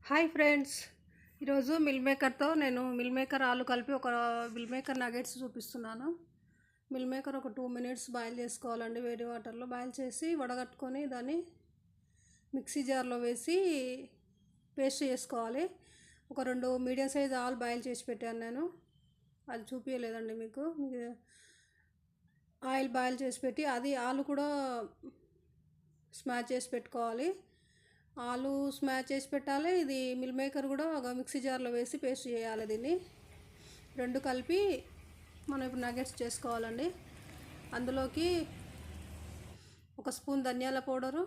Hi friends, ఈరోజు mill మేకర్తో నేను meal maker ఆలు కలిపి ఒక మిల్ మేకర్ నగెట్స్ చూపిస్తున్నాను. మిల్ మేకర్ ఒక 2 minutes బాయిల్ చేసుకోవాలండి. వేడి వాటర్లో బాయిల్ చేసి వడగట్టుకొని దాన్ని మిక్సీ జార్లో వేసి పేస్ట్ చేసుకోవాలి. ఒక 2 మీడియం సైజ్ ఆలు బాయిల్ చేసి పెట్టాను నేను, అది చూపించలేదండి మీకు. ఆయిల్ బాయిల్ చేసి పెట్టి అది ఆలు కూడా స్మాష్ చేసి పెట్టుకోవాలి. ఆలు స్మాష్ చేసి పెట్టాలి. ఇది మిల్ మేకర్ కూడా ఒక మిక్సీ జార్లో వేసి పేస్ట్ చేయాలి. దీన్ని రెండు కలిపి మనం ఇప్పుడు నగెట్స్ చేసుకోవాలండి. అందులోకి 1 స్పూన్ ధనియాల పౌడరు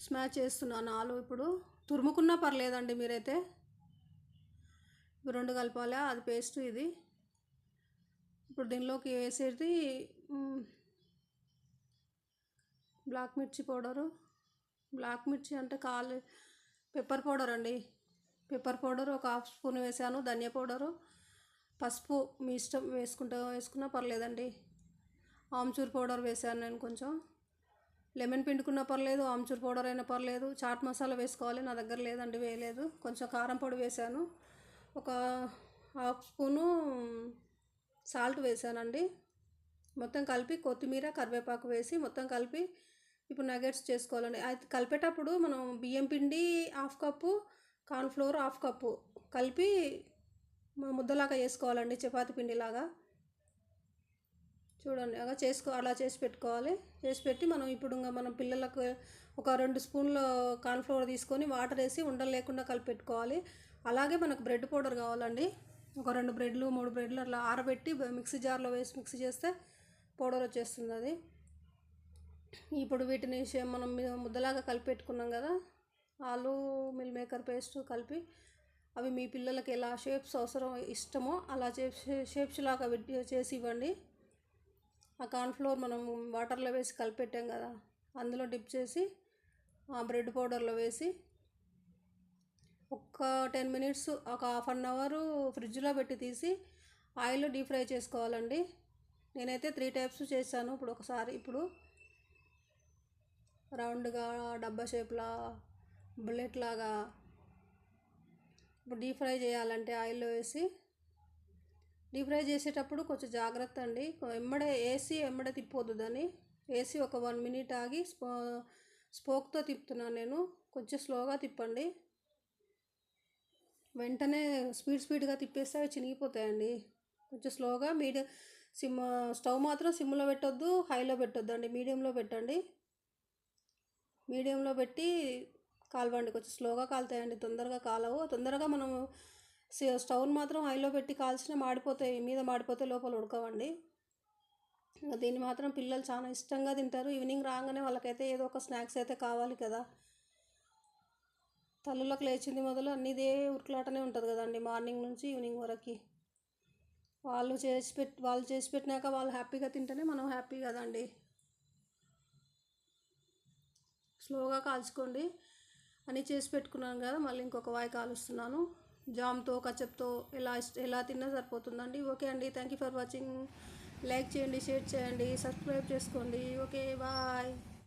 స్మాష్ చేస్తున్నాను. ఆలు ఇప్పుడు తురుముకున్నా పర్లేదండి మీరైతే. ఇప్పుడు రెండు కలపాలి, అది పేస్ట్. ఇది ఇప్పుడు దీనిలోకి వేసేది బ్లాక్ మిర్చి పౌడరు. బ్లాక్ మిర్చి అంటే పెప్పర్ పౌడర్ అండి. పెప్పర్ పౌడర్ ఒక 1/2 స్పూన్ వేసాను. ధనియా పౌడరు, పసుపు మీ ఇష్టం, వేసుకున్నా పర్లేదండి. ఆమ్చూర్ పౌడర్ వేసాను నేను కొంచెం. లెమన్ పిండుకున్నా పర్లేదు, ఆమ్చూర్ పౌడర్ అయినా పర్లేదు. చాట్ మసాలా వేసుకోవాలి, నా దగ్గర లేదండి, వేయలేదు. కొంచెం కారం పొడి వేసాను. ఒక 1/2 స్పూను సాల్ట్ వేసానండి. మొత్తం కలిపి కొత్తిమీర కరివేపాకు వేసి మొత్తం కలిపి ఇప్పుడు నగెట్స్ చేసుకోవాలండి. అది కలిపేటప్పుడు మనం బియ్యం పిండి 1/2 కప్పు, కార్న్ఫ్లోర్ 1/2 కప్పు కలిపి ముద్దలాగా చేసుకోవాలండి, చపాతి పిండిలాగా. చూడండి అలా చేసి పెట్టుకోవాలి. చేసి పెట్టి మనం ఇప్పుడు మనం పిల్లలకు ఒక 2 స్పూన్ల కార్న్ఫ్లోర్ తీసుకొని వాటర్ వేసి ఉండలు లేకుండా కలిపి పెట్టుకోవాలి. అలాగే మనకు బ్రెడ్ పౌడర్ కావాలండి. ఒక 2 బ్రెడ్లు 3 బ్రెడ్లు అట్లా ఆరబెట్టి మిక్సీ జార్లో వేసి మిక్సీ చేస్తే పౌడర్ వచ్చేస్తుంది అది. ఇప్పుడు వీటిని మనం ముద్దలాగా కలిపి పెట్టుకున్నాం కదా, ఆలు మిల్ మేకర్ పేస్ట్ కలిపి, అవి మీ పిల్లలకి ఎలా షేప్స్ ఇష్టమో అలా షేప్స్ లాగా చేసి ఇవ్వండి. ఆ కార్న్ఫ్లోర్ మనం వాటర్లో వేసి కలిపెట్టాం కదా, అందులో డిప్ చేసి ఆ బ్రెడ్ పౌడర్లో వేసి ఒక 10 minutes, ఒక 1/2 hour ఫ్రిడ్జ్లో పెట్టి తీసి ఆయిల్లో డీప్ ఫ్రై చేసుకోవాలండి. నేనైతే 3 types చేశాను. ఇప్పుడు రౌండ్గా, డబ్బా షేప్లా, బుల్లెట్ లాగా. ఇప్పుడు డీప్ ఫ్రై చేయాలంటే ఆయిల్లో వేసి డీప్ ఫ్రై చేసేటప్పుడు కొంచెం జాగ్రత్త అండి. ఎమ్మడే తిప్పొద్దు దాన్ని. వేసి ఒక 1 minute ఆగి స్పోక్తో తిప్పుతున్నాను నేను. కొంచెం స్లోగా తిప్పండి. వెంటనే స్పీడ్గా తిప్పేస్తే అవి చినిగిపోతాయండి. కొంచెం స్లోగా స్టవ్ మాత్రం సిమ్లో పెట్టొద్దు, హైలో పెట్టొద్దు అండి, మీడియంలో పెట్టండి. మీడియంలో పెట్టి కాలవండి. కొంచెం స్లోగా కాలుతాయండి, తొందరగా కాలవు. తొందరగా మనం స్టవ్ని మాత్రం హైలో పెట్టి కాల్చినా మాడిపోతాయి, మీద మాడిపోతే లోపల ఉడకవండి. దీన్ని మాత్రం పిల్లలు చాలా ఇష్టంగా తింటారు. ఈవినింగ్ రాగానే వాళ్ళకైతే ఏదో ఒక స్నాక్స్ అయితే కావాలి కదా. తల్లులకు లేచింది మొదలు అన్నీ ఇదే ఉరుకులాటనే ఉంటుంది కదండి, మార్నింగ్ నుంచి ఈవినింగ్ వరకు. వాళ్ళు చేసి పెట్టినాక వాళ్ళు హ్యాపీగా తింటేనే మనం హ్యాపీ కదండి. స్లోగా కాల్చుకోండి. అని చేసి పెట్టుకున్నాను కదా, మళ్ళీ ఇంకొక వాయి కాలుస్తున్నాను. జామ్తో కచప్తో ఎలా తిన్నా సరిపోతుందండి. ఓకే అండి, thank you for watching. Like చేయండి, షేర్ చేయండి, సబ్స్క్రైబ్ చేసుకోండి. Okay, bye.